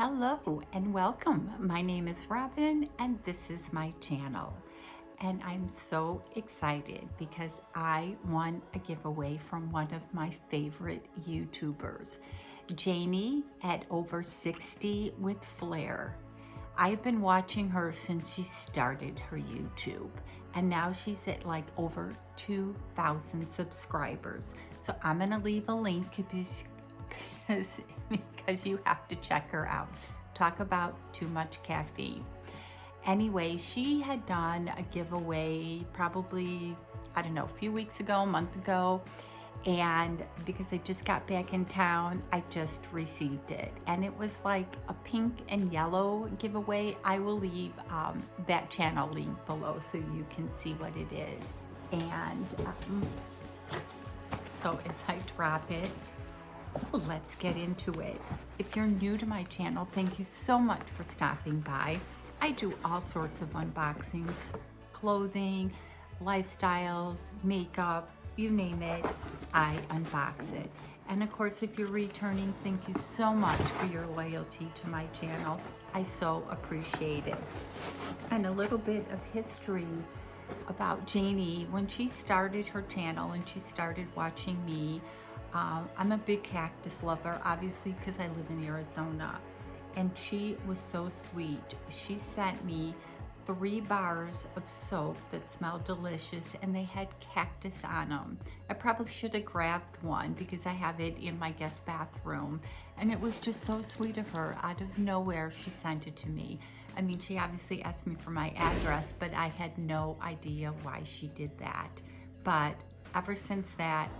Hello and welcome. My name is Robyn and this is my channel. And I'm so excited because I won a giveaway from one of my favorite YouTubers, Janie at over 60 with Flair. I've been watching her since she started her YouTube and now she's at like over 2,000 subscribers. So I'm gonna leave a link because you have to check her out. Talk about too much caffeine. Anyway, she had done a giveaway probably, I don't know, a few weeks ago, a month ago. And because I just got back in town, I just received it. And it was like a pink and yellow giveaway. I will leave that channel link below so you can see what it is. And so as I drop it, let's get into it. If you're new to my channel, thank you so much for stopping by. I do all sorts of unboxings, clothing, lifestyles, makeup, you name it, I unbox it. And of course, if you're returning, thank you so much for your loyalty to my channel. I so appreciate it. And a little bit of history about Janie. When she started her channel and she started watching me, I'm a big cactus lover, obviously, because I live in Arizona. And she was so sweet. She sent me 3 bars of soap that smelled delicious and they had cactus on them. I probably should have grabbed one because I have it in my guest bathroom. And it was just so sweet of her. Out of nowhere, she sent it to me. I mean, she obviously asked me for my address, but I had no idea why she did that. But ever since that,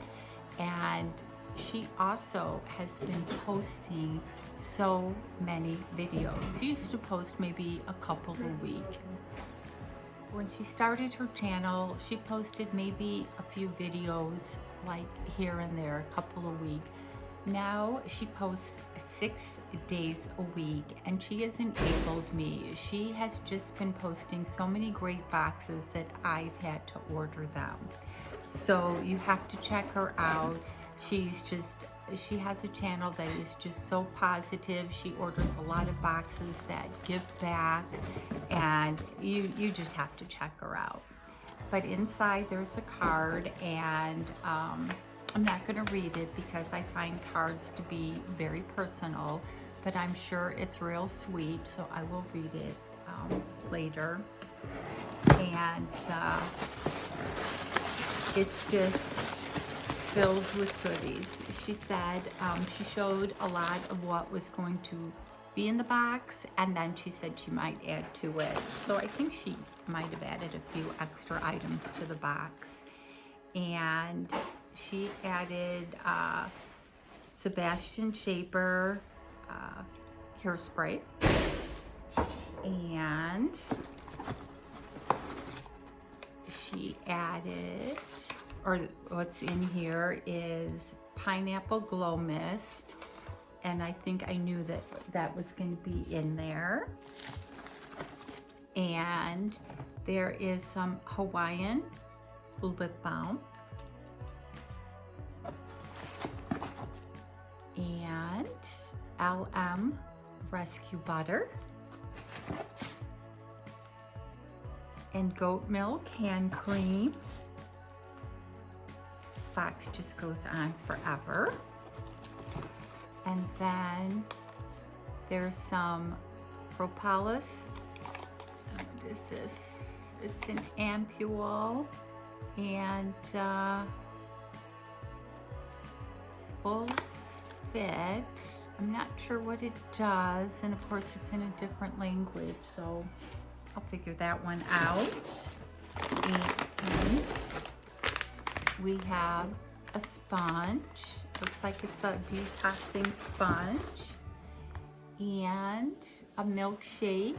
and she also has been posting so many videos. She used to post maybe a couple a week. When she started her channel, she posted maybe a few videos like here and there, a couple a week. Now she posts 6 days a week and she has enabled me. She has just been posting so many great boxes that I've had to order them. So you have to check her out. She has a channel that is just so positive. She orders a lot of boxes that give back and you just have to check her out. But inside there's a card and I'm not going to read it because I find cards to be very personal, but I'm sure it's real sweet, so I will read it later. And it's just filled with goodies. She said she showed a lot of what was going to be in the box and then she said she might add to it. So I think she might have added a few extra items to the box. And she added Sebastian Shaper hairspray. And she added, or what's in here is pineapple glow mist, and I think I knew that that was going to be in there. And there is some Hawaiian lip balm and LM rescue butter and goat milk hand cream. Box just goes on forever. And then there's some propolis. What is this? It's an ampule and full fit. I'm not sure what it does, and of course it's in a different language, so I'll figure that one out. And we have a sponge. Looks like it's a detoxing sponge. And a milkshake.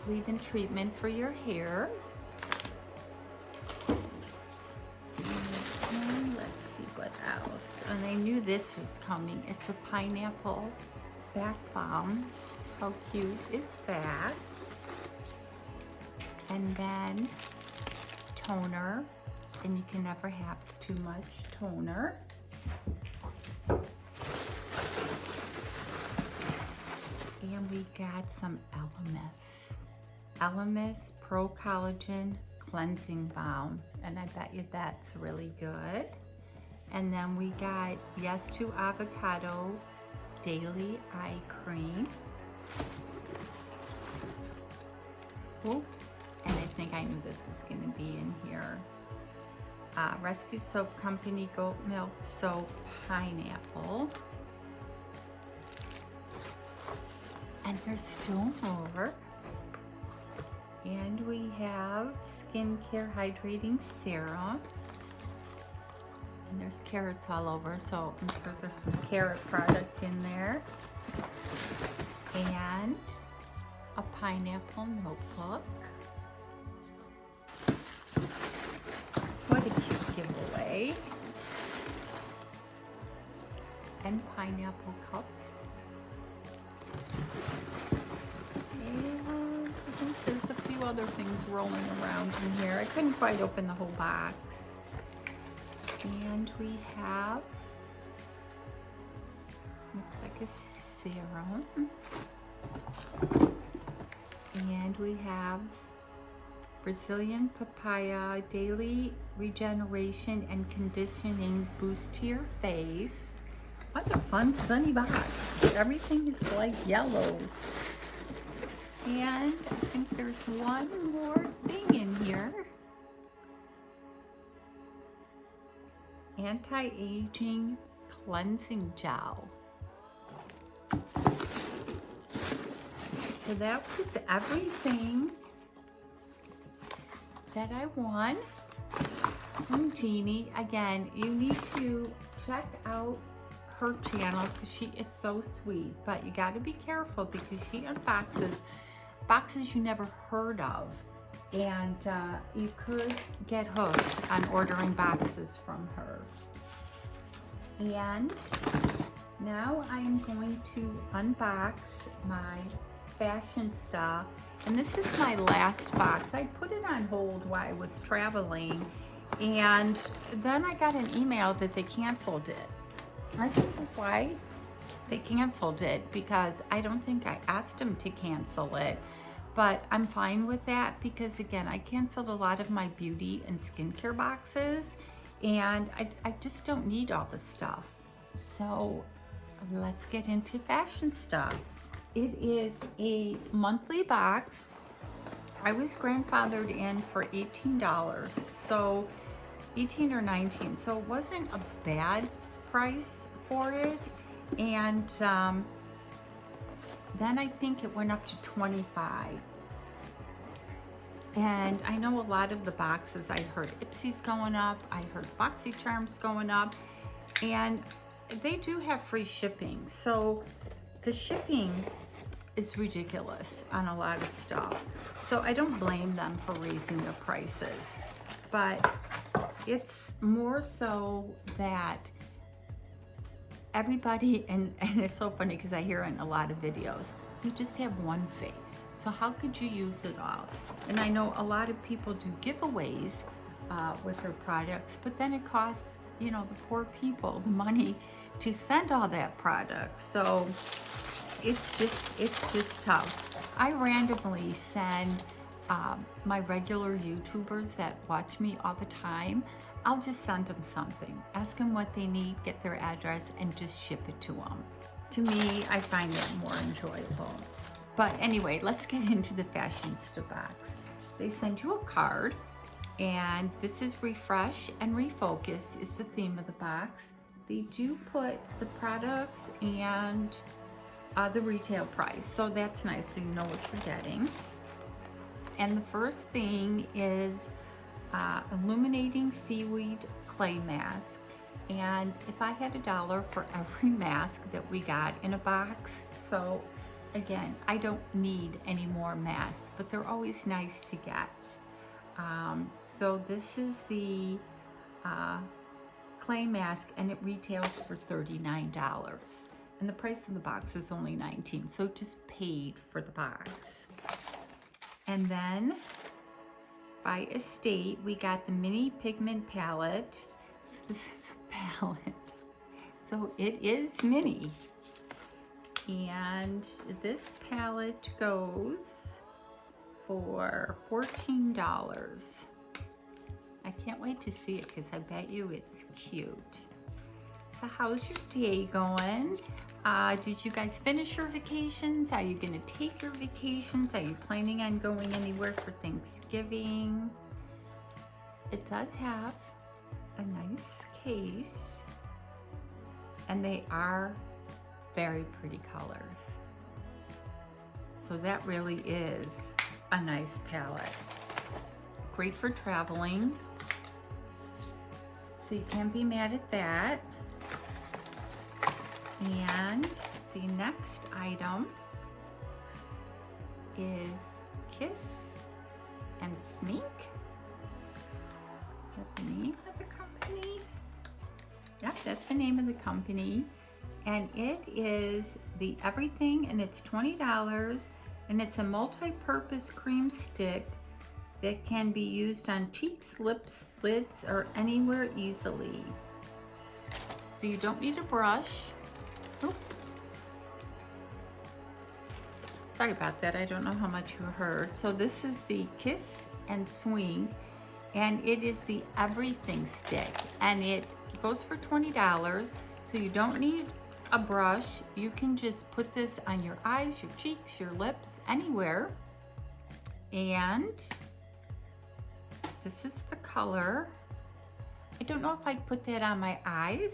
Leave-in treatment for your hair. And let's see what else. And I knew this was coming. It's a pineapple bath bomb. How cute is that? And then toner, and you can never have too much toner. we got some Elemis Pro Collagen Cleansing Balm, and I bet you that's really good. And then we got Yes to Avocado Daily Eye Cream. Oop, and I think I knew this was going to be in here. Rescue Soap Company Goat Milk Soap Pineapple. And there's still more. And we have Skincare Hydrating Serum. And there's carrots all over, so I'm sure there's some carrot product in there. And a pineapple notebook. What a cute giveaway. And pineapple cups. And I think there's a few other things rolling around in here. I couldn't quite open the whole box. And we have, looks like a serum. And we have Brazilian Papaya Daily Regeneration and Conditioning Boost to your face. What a fun sunny box. Everything is like yellows. And I think there's one more thing in here. Anti-aging cleansing gel. So that was everything that I won from Janie. Again, you need to check out her channel because she is so sweet, but you got to be careful because she unboxes boxes you never heard of, and you could get hooked on ordering boxes from her. And now I'm going to unbox my Fashionista, and this is my last box. I put it on hold while I was traveling, and then I got an email that they canceled it. I don't know why they canceled it, because I don't think I asked them to cancel it, but I'm fine with that because, again, I canceled a lot of my beauty and skincare boxes, and I just don't need all the stuff. So let's get into Fashionista. It is a monthly box. I was grandfathered in for $18, so 18 or 19, so it wasn't a bad price for it. And then I think it went up to 25. And I know a lot of the boxes, I heard Ipsy's going up, I heard BoxyCharm's going up, and they do have free shipping. So the shipping is ridiculous on a lot of stuff. So I don't blame them for raising their prices, but it's more so that everybody, and it's so funny because I hear in a lot of videos, you just have one face. So how could you use it all? And I know a lot of people do giveaways with their products, but then it costs, you know, the poor people the money to send all that product. So it's just tough. I randomly send my regular YouTubers that watch me all the time, I'll just send them something, ask them what they need, get their address, and just ship it to them. To me, I find that more enjoyable. But anyway, let's get into the Fashionista box. They send you a card, and this is Refresh and Refocus is the theme of the box. They do put the products and the retail price, so that's nice, so you know what you're getting. And the first thing is Illuminating Seaweed Clay Mask. And if I had $1 for every mask that we got in a box, so again, I don't need any more masks, but they're always nice to get. So this is the clay mask, and it retails for $39. And the price of the box is only $19, so just paid for the box. And then by Estate, we got the mini pigment palette. So this is a palette. So it is mini. And this palette goes for $14. I can't wait to see it because I bet you it's cute. So how's your day going? Did you guys finish your vacations? Are you gonna take your vacations? Are you planning on going anywhere for Thanksgiving? It does have a nice case, and they are very pretty colors. So that really is a nice palette. Great for traveling. So you can't be mad at that. And the next item is Kiss and Smink. Is that the name of the company? Yep, that's the name of the company. And it is the everything, and it's $20, and it's a multi-purpose cream stick that can be used on cheeks, lips, lids, or anywhere easily. So you don't need a brush. Oop. Sorry about that, I don't know how much you heard. So this is the Kiss and Swing, and it is the everything stick, and it goes for $20, so you don't need a brush. You can just put this on your eyes, your cheeks, your lips, anywhere. And this is the color. I don't know if I'd put that on my eyes.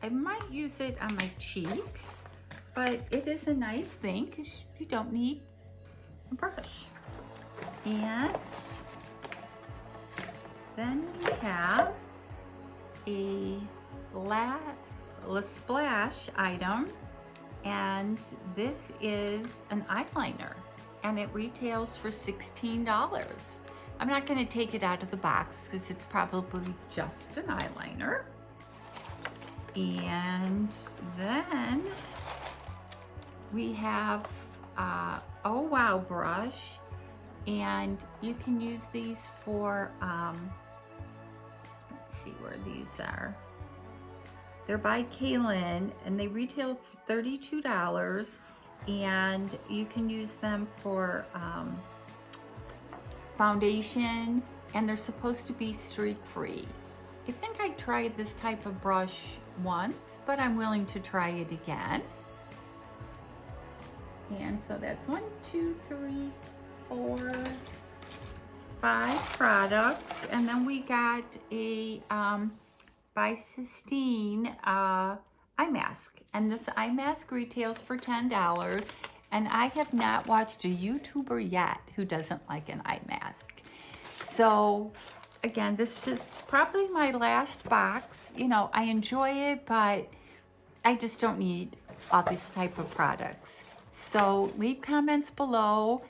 I might use it on my cheeks, but it is a nice thing because you don't need a brush. And then we have a Splash item, and this is an eyeliner, and it retails for $16. I'm not going to take it out of the box because it's probably just an eyeliner. And then we have Oh Wow brush, and you can use these for let's see where these are. They're by Kaylin, and they retail for $32, and you can use them for foundation, and they're supposed to be streak-free. I think I tried this type of brush once, but I'm willing to try it again. And so that's 1, 2, 3, 4, 5 products, and then we got a by Sistine eye mask, and this eye mask retails for $10, and I have not watched a YouTuber yet who doesn't like an eye mask. So again, this is probably my last box. You know, I enjoy it, but I just don't need all these type of products. So leave comments below.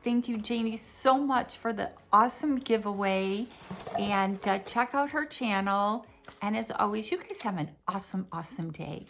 Thank you, Janie, so much for the awesome giveaway, and check out her channel. And as always, you guys have an awesome, awesome day.